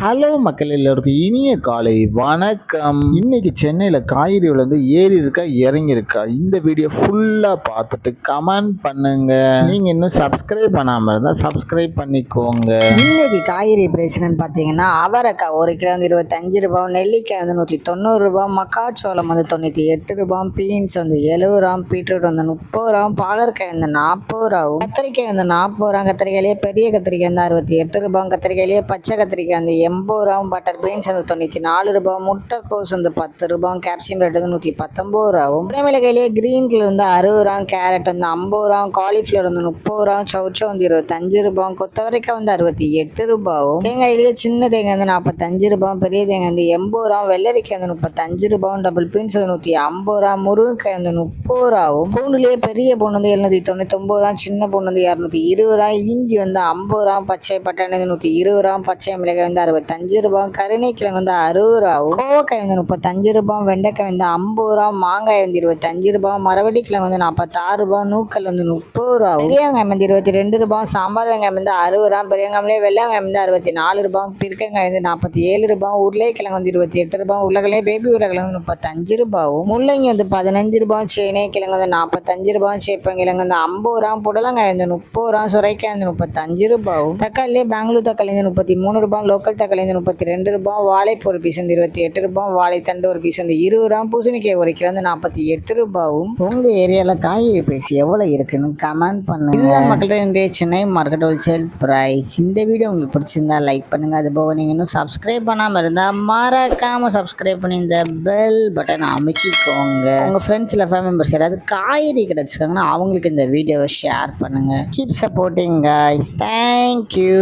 Hello மக்கள் எல்லோருக்கும் இனிய காலை வணக்கம். இன்னைக்கு சென்னையில் காய்கறி விலை ஏறி இருக்கா இறங்கி இருக்கா, இந்த வீடியோ ஃபுல்லாக பார்த்துட்டு கமெண்ட் பண்ணுங்க. நீங்கள் இன்னும் சப்ஸ்கிரைப் பண்ணாமல் இருந்தால் சப்ஸ்கிரைப் பண்ணிக்கோங்க. இன்னைக்கு காய்கறி பிரைஸ் என்னன்னு பார்த்தீங்கன்னா, அவரைக்காய் 1 கிலோ 25 ரூபாய், நெல்லிக்காய் 190 ரூபாய், மக்காச்சோளம் 98 ரூபாய், பீன்ஸ் 70 ரூபாய், பீட்ரூட் 30 ரூபாய், பாகற்காய் 40 ரூபாய், கத்திரிக்காய் 40 ரூபாய், கத்திரிக்காயிலேயே பெரிய கத்திரிக்காய் 68 ரூபாய், கத்திரிக்காயிலேயே பச்சை கத்திரிக்காய் 80 ரூபாய், பட்டர் பீன்ஸ் 94 ரூபாய், முட்டைக்கோஸ் 10 ரூபாய், கேப்சியம் ரேட் 119 ரூபாயும், மிளகாயிலேயே கிரீன் கலர் 60 ரூபாய், கேரட் 50 ரூபாய், காலிஃப்ளவர் 30 ரூபாய், சௌச்சோ 25 ரூபாய், கொத்தவரைக்காய் 68 ரூபாயும், தேங்காயிலேயே சின்ன தேங்காய் 45 ரூபாய், பெரிய தேங்காய் 80 ரூபாய், வெள்ளரிக்காய் 35 ரூபாய், டபுள் பீன்ஸ் 150 ரூபாய், முருங்கைக்காய் 30 ரூபாயும், பூண்டுலேயே பெரிய பூண்டு 799 ரூபாய், சின்ன பூண்டு 220 ரூபாய், இஞ்சி 50 ரூபாய், பச்சை பட்டாணி 120 ரூபாய், பச்சை மிளகாய் 65 ரூபாய், கருணைக்கிழங்கு 60 ரூபாய், கோவக்காய் 35 ரூபாய், வெண்டைக்காய் 50 ரூபாய், மாங்காய் 25 ரூபாய், மரவள்ளி கிழங்கு 46 ரூபாய், நூக்கல் 30 ரூபாய், பெரிய வெங்காயம் 22 ரூபாய், சாம்பார் வெங்காயம் 60 ரூபாய், பெரிய வெங்காயம்லேயே வெள்ளை வெங்காயம் 64 ரூபாய், பிற்கங்காய் 47 ரூபாய், உருளைக்கிழங்கு 28 ரூபாய், உருளைக்கிழங்கு பேபி உருளைக்கிழங்கு 35 ரூபாயும், முள்ளங்கி 15 ரூபாய், சேனை கிழங்கு 45 ரூபாய், சேப்பங்கிழங்கு 50 ரூபாய், புடலங்காய் 30 ரூபாய், சுரைக்காய் 35 ரூபாயும், தக்காளியே பெங்களூர் தக்காளி 33 ரூபாய், லோக்கல் தக்காளி 32 ரூபாய், வாழைப்பூ ஒரு பீஸ் 28 ரூபாய், வாழைத்தண்டு ஒரு பீஸ் 20 ரூபாய், பூசணிக்காய் 1 கிலோ 48 ரூபாயும். உங்க ஏரியாவில் காய்கறி பிரைஸ் எவ்வளோ இருக்குன்னு கமெண்ட் பண்ணுங்க. இதுதான் மக்கள்கிட்ட சென்னை மார்க்கெட் ஹோல்சேல் பிரைஸ். இந்த வீடியோ உங்களுக்கு பிடிச்சிருந்தா லைக் பண்ணுங்க. அது போக நீங்கள் இன்னும் சப்ஸ்கிரைப் பண்ணாமல் இருந்தால் மறக்காம சப்ஸ்கிரைப் பண்ணி இந்த பெல் பட்டன் அமைக்கிக்கோங்க. உங்கள் ஃப்ரெண்ட்ஸ் இல்லை ஃபேமிலி மெம்பர்ஸ் யாராவது காய்கறி கிடச்சிருக்காங்கன்னா அவங்களுக்கு இந்த வீடியோவை ஷேர் பண்ணுங்க. Keep supporting guys. தேங்க்யூ.